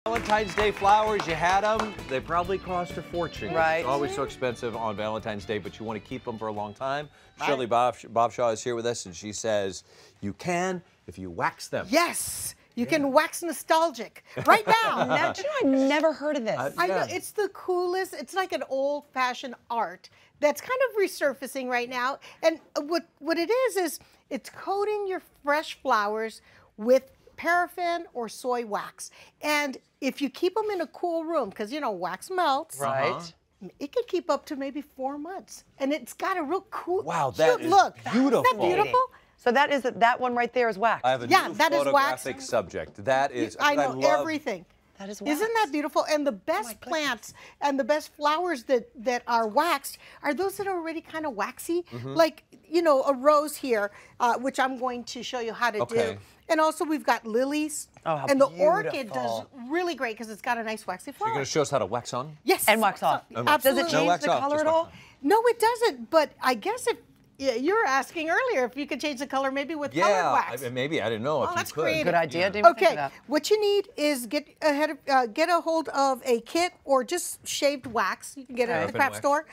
Valentine's Day flowers, you had them, they probably cost a fortune. Right. It's always so expensive on Valentine's Day, but you want to keep them for a long time. Right. Shirley Bovshow is here with us, and she says you can if you wax them. Yes. You can wax nostalgic right now. Now, do you know, I've never heard of this. I know, it's the coolest. It's like an old-fashioned art that's kind of resurfacing right now. And what it is it's coating your fresh flowers with paraffin or soy wax. And if you keep them in a cool room, because, you know, wax melts. Right. It could keep up to maybe 4 months. And it's got a real cool, wow, that cute look. beautiful. Isn't that beautiful? So that one right there is wax. I have a Yeah, new that is photographic wax. subject. That is, I know love. everything. That is wax. Isn't that beautiful? And the best plants and the best flowers that are waxed are those that are already kind of waxy. Like, you know, a rose here, which I'm going to show you how to do. And also we've got lilies. Oh, how and the beautiful. orchid does really great because it's got a nice waxy flower. You're going to show us how to wax on? Yes. And wax off. Absolutely. Does it change the color at all? No, it doesn't. But I guess if you were asking earlier if you could change the color maybe with colored wax. Maybe. I didn't know if that's you could. creative. Good idea. Didn't even think of Okay, that. what you need is get a hold of a kit or just shaved wax. You can get it at the craft store.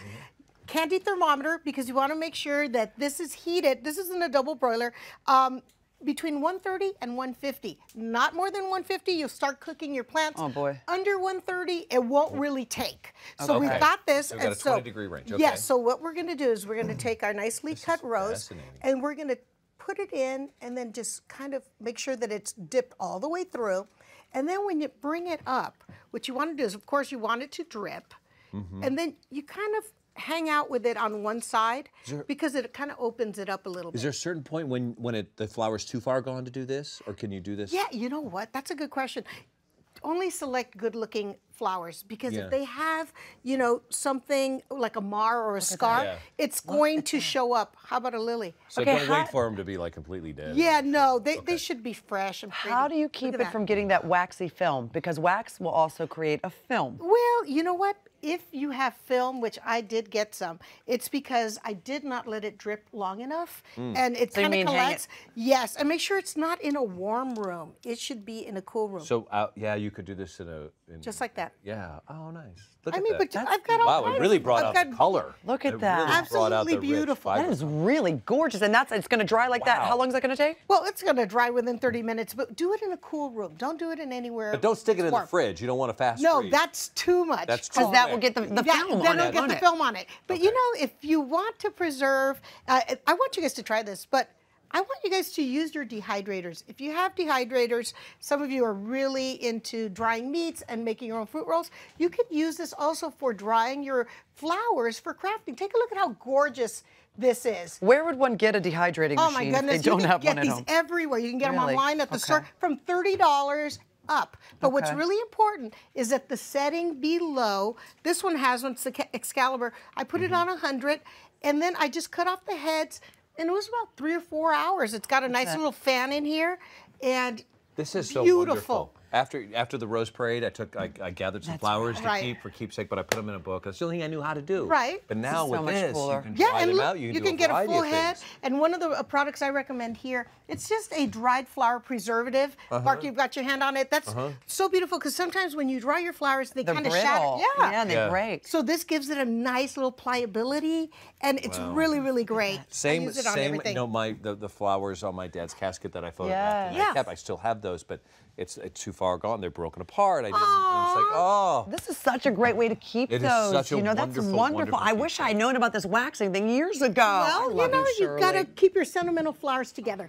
Candy thermometer, because you want to make sure that this is heated. This isn't a double broiler. Between 130 and 150. Not more than 150, you'll start cooking your plants. Oh, boy. Under 130, it won't really take. So we've got this. So we've got a 20-degree range. Okay. Yes, so what we're going to do is we're going to take our nicely cut rose and we're going to put it in and then just kind of make sure that it's dipped all the way through. And then when you bring it up, what you want to do is, of course, you want it to drip. And then you kind of hang out with it on one side because it kind of opens it up a little bit. Is there a certain point when the flower's too far gone to do this, or can you do this? Yeah, you know what? That's a good question. Only select good-looking flowers because if they have, you know, something like a mar or a scar, it's going to show up. How about a lily? So don't wait for them to be like completely dead. Yeah, no, they should be fresh and pretty. How do you keep it from getting that waxy film? Because wax will also create a film. Well, you know what? If you have film, which I did get some, it's because I did not let it drip long enough, and it kind of collects. Yes, and make sure it's not in a warm room. It should be in a cool room. So, yeah, you could do this in just like that. Yeah. Oh, nice. Look at I mean, that. but I've got all wow, it really brought out the color. Look at that. Really Absolutely beautiful. That is really gorgeous, and it's going to dry like that. How long is that going to take? Well, it's going to dry within 30 minutes, but do it in a cool room. Don't do it in anywhere. But don't stick it in the fridge. You don't want to fast freeze. No, that's too much. That's because that will get the film on it. Then it'll get the film on it. But you know, if you want to preserve, I want you guys to try this, but I want you guys to use your dehydrators. If you have dehydrators, some of you are really into drying meats and making your own fruit rolls. You could use this also for drying your flowers for crafting. Take a look at how gorgeous this is. Where would one get a dehydrating Oh my machine goodness, if they don't have one at you home? can get these everywhere. You can get them online at the store from $30 up. But what's really important is that the setting be low. This one has one, it's the Excalibur. I put it on 100, and then I just cut off the heads, and it was about 3 or 4 hours. It's got a nice little fan in here, and this is so beautiful. Wonderful. After the Rose Parade, I gathered some flowers to keep for keepsake, but I put them in a book. That's the only thing I knew how to do. Right. But now with this, you can yeah, dry and them look, out. you can get a full head. And one of the products I recommend here, it's just a dried flower preservative. Mark, you've got your hand on it. That's so beautiful because sometimes when you dry your flowers, they kind of shatter. Yeah, they break. So this gives it a nice little pliability, and it's really, really great. Same. Use it on everything. You know, the flowers on my dad's casket that I photographed. And I still have those, but it's too far gone. They're broken apart. I didn't. It's like, oh. This is such a great way to keep those. It is such a you know, that's wonderful. I wish I had known about this waxing thing years ago. Well, you know, you've got to keep your sentimental flowers together.